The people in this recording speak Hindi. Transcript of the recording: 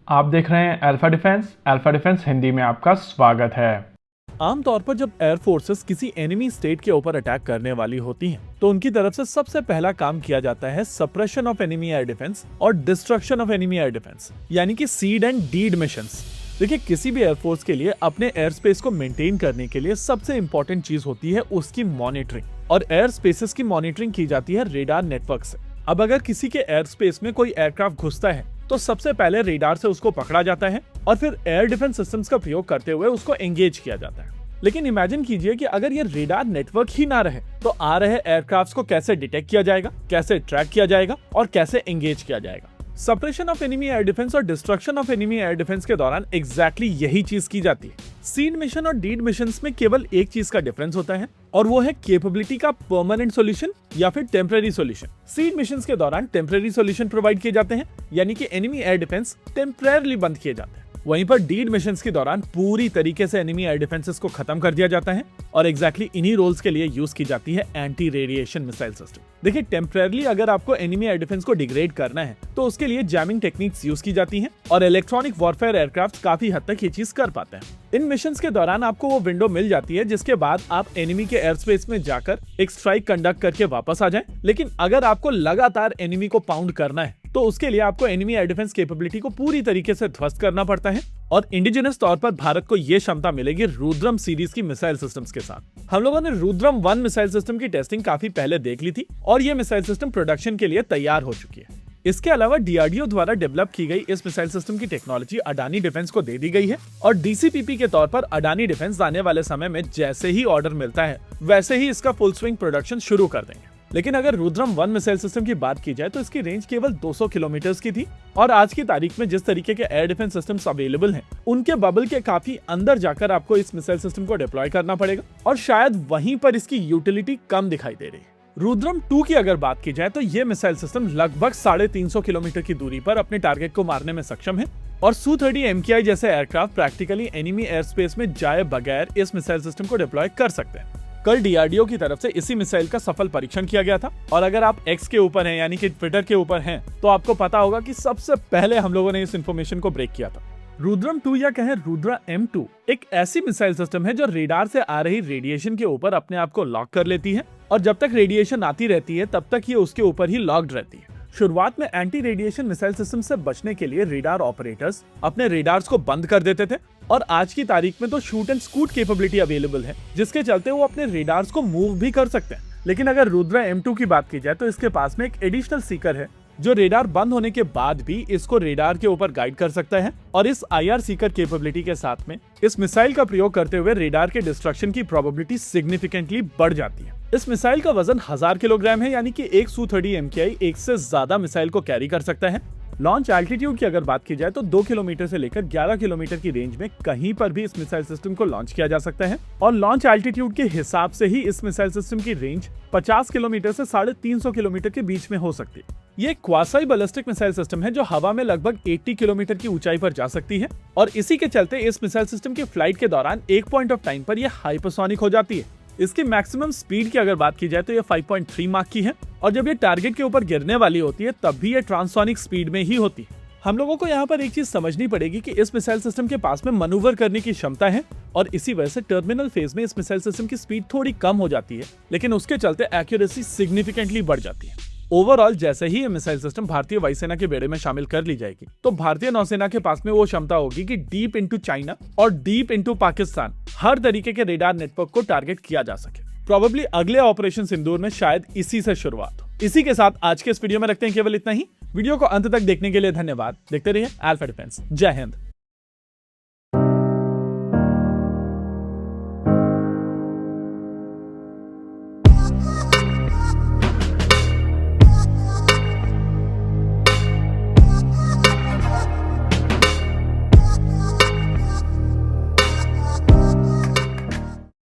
आप देख रहे हैं अल्फा डिफेंस हिंदी में आपका स्वागत है। आमतौर पर जब एयर फोर्सेस किसी एनिमी स्टेट के ऊपर अटैक करने वाली होती हैं, तो उनकी तरफ से सबसे पहला काम किया जाता है suppression of enemy air defence और destruction of enemy air defence, यानी कि सीड एंड डीड मिशंस। देखिए, किसी भी एयरफोर्स के लिए अपने एयर स्पेस को मेंटेन करने के लिए सबसे इंपॉर्टेंट चीज होती है उसकी मॉनिटरिंग, और एयर स्पेसेस की मॉनिटरिंग की जाती है रेडार नेटवर्क से। अब अगर किसी के एयर स्पेस में कोई एयरक्राफ्ट घुसता है तो सबसे पहले रेडार से उसको पकड़ा जाता है और फिर एयर डिफेंस सिस्टम्स का प्रयोग करते हुए उसको एंगेज किया जाता है। लेकिन इमेजिन कीजिए कि अगर ये रेडार नेटवर्क ही ना रहे तो आ रहे एयरक्राफ्ट्स को कैसे डिटेक्ट किया जाएगा, कैसे ट्रैक किया जाएगा और कैसे एंगेज किया जाएगा। Suppression of enemy air defence और destruction of enemy air defence के दौरान एग्जैक्टली यही चीज की जाती है। सीड मिशन और डीड मिशंस में केवल एक चीज का डिफरेंस होता है और वो है कैपेबिलिटी का परमानेंट सॉल्यूशन या फिर टेम्पररी सॉल्यूशन। सीड मिशंस के दौरान टेम्पररी सॉल्यूशन प्रोवाइड किए जाते हैं, यानी कि एनिमी एयर डिफेंस टेम्पररली बंद किए जाते हैं। वहीं पर डीड मिशंस के दौरान पूरी तरीके से एनिमी एयर डिफेंसेस को खत्म कर दिया जाता है और एग्जैक्टली इन्हीं रोल्स के लिए यूज की जाती है एंटी रेडिएशन मिसाइल सिस्टम। देखिए, टेम्पररली अगर आपको एनिमी एयर डिफेंस को डिग्रेड करना है तो उसके लिए जैमिंग टेक्निक्स यूज की जाती हैं और इलेक्ट्रॉनिक वॉरफेयर एयरक्राफ्ट काफी हद तक ये चीज कर पाते हैं। इन मिशंस के दौरान आपको वो विंडो मिल जाती है जिसके बाद आप एनिमी के एयर स्पेस में जाकर एक स्ट्राइक कंडक्ट करके वापस आ जाएं। लेकिन अगर आपको लगातार एनिमी को पाउंड करना है तो उसके लिए आपको एनिमी एयर डिफेंस कैपेबिलिटी को पूरी तरीके से ध्वस्त करना पड़ता है, और इंडिजिनस तौर पर भारत को यह क्षमता मिलेगी रुद्रम सीरीज की मिसाइल सिस्टम्स के साथ। हम लोगों ने रुद्रम 1 मिसाइल सिस्टम की टेस्टिंग काफी पहले देख ली थी और ये मिसाइल सिस्टम प्रोडक्शन के लिए तैयार हो चुकी है। इसके अलावा डीआरडीओ द्वारा डेवलप की गई इस मिसाइल सिस्टम की टेक्नोलॉजी अडानी डिफेंस को दे दी गई है और डीसीपीपी के तौर पर अडानी डिफेंस आने वाले समय में जैसे ही ऑर्डर मिलता है वैसे ही इसका फुल स्विंग प्रोडक्शन शुरू कर देंगे। लेकिन अगर रुद्रम 1 मिसाइल सिस्टम की बात की जाए तो इसकी रेंज केवल 200 किलोमीटर की थी और आज की तारीख में जिस तरीके के एयर डिफेंस सिस्टम्स अवेलेबल हैं, उनके बबल के काफी अंदर जाकर आपको इस मिसाइल सिस्टम को डिप्लॉय करना पड़ेगा और शायद वहीं पर इसकी यूटिलिटी कम दिखाई दे रही है। रुद्रम 2 की अगर बात की जाए तो ये मिसाइल सिस्टम लगभग 350 किलोमीटर की दूरी पर अपने टारगेट को मारने में सक्षम है और Su-30 MKI जैसे aircraft practically enemy air space में जाए बगैर इस मिसाइल सिस्टम को डिप्लॉय कर सकते हैं। कल डीआरडीओ की तरफ से इसी मिसाइल का सफल परीक्षण किया गया था और अगर आप एक्स के ऊपर हैं, यानी कि ट्विटर के ऊपर हैं, तो आपको पता होगा कि सबसे पहले हम लोगों ने इस इंफॉर्मेशन को ब्रेक किया था। रुद्रम 2 या कहें रुद्रा M2 एक ऐसी मिसाइल सिस्टम है जो रेडार से आ रही रेडिएशन के ऊपर अपने आप को लॉक कर लेती है और जब तक रेडिएशन आती रहती है तब तक ये उसके ऊपर ही लॉक्ड रहती है। शुरुआत में एंटी रेडिएशन मिसाइल सिस्टम से बचने के लिए रेडार ऑपरेटर्स अपने रेडार्स को बंद कर देते थे और आज की तारीख में तो shoot and scoot capability available है जिसके चलते वो अपने रेडार्स को मूव भी कर सकते हैं। लेकिन अगर रुद्रा M2 की बात की जाए तो इसके पास में एक एडिशनल सीकर है जो रेडार बंद होने के बाद भी इसको रेडार के ऊपर गाइड कर सकता है और इस IR सीकर कैपेबिलिटी के साथ में इस मिसाइल का प्रयोग करते हुए रेडार के डिस्ट्रक्शन की प्रोबेबिलिटी सिग्निफिकेंटली बढ़ जाती है। इस मिसाइल का वजन 1000 किलोग्राम है, यानी कि एक Su-30 MKI एक से ज्यादा मिसाइल को कैरी कर सकता है। लॉन्च एल्टीट्यूड की अगर बात की जाए तो 2 किलोमीटर से लेकर 11 किलोमीटर की रेंज में कहीं पर भी इस मिसाइल सिस्टम को लॉन्च किया जा सकता है और लॉन्च एल्टीट्यूड के हिसाब से ही इस मिसाइल सिस्टम की रेंज 50 किलोमीटर से 350 किलोमीटर के बीच में हो सकती है। ये एक क्वासी बैलिस्टिक मिसाइल सिस्टम है जो हवा में लगभग 80 किलोमीटर की ऊंचाई पर जा सकती है और इसी के चलते इस मिसाइल सिस्टम की फ्लाइट के दौरान एक पॉइंट ऑफ टाइम पर यह हाइपरसोनिक हो जाती है। इसकी मैक्सिमम स्पीड की अगर बात की जाए तो ये 5.3 माक की है और जब ये टारगेट के ऊपर गिरने वाली होती है तब भी ये ट्रांससोनिक स्पीड में ही होती है। हम लोगों को यहाँ पर एक चीज समझनी पड़ेगी कि इस मिसाइल सिस्टम के पास में मनूवर करने की क्षमता है और इसी वजह से टर्मिनल फेज में इस मिसाइल सिस्टम की स्पीड थोड़ी कम हो जाती है, लेकिन उसके चलते एक्यूरेसी सिग्निफिकेंटली बढ़ जाती है। ओवरऑल जैसे ही ये मिसाइल सिस्टम भारतीय वायुसेना के बेड़े में शामिल कर ली जाएगी तो भारतीय नौसेना के पास में वो क्षमता होगी कि डीप इनटू चाइना और डीप इनटू पाकिस्तान हर तरीके के रेडार नेटवर्क को टारगेट किया जा सके। प्रोबेबली अगले ऑपरेशन सिंदूर में शायद इसी से शुरुआत हो। इसी के साथ आज के इस वीडियो में रखते हैं केवल इतना ही। वीडियो को अंत तक देखने के लिए धन्यवाद। देखते रहिए अल्फा डिफेंस। जय हिंद।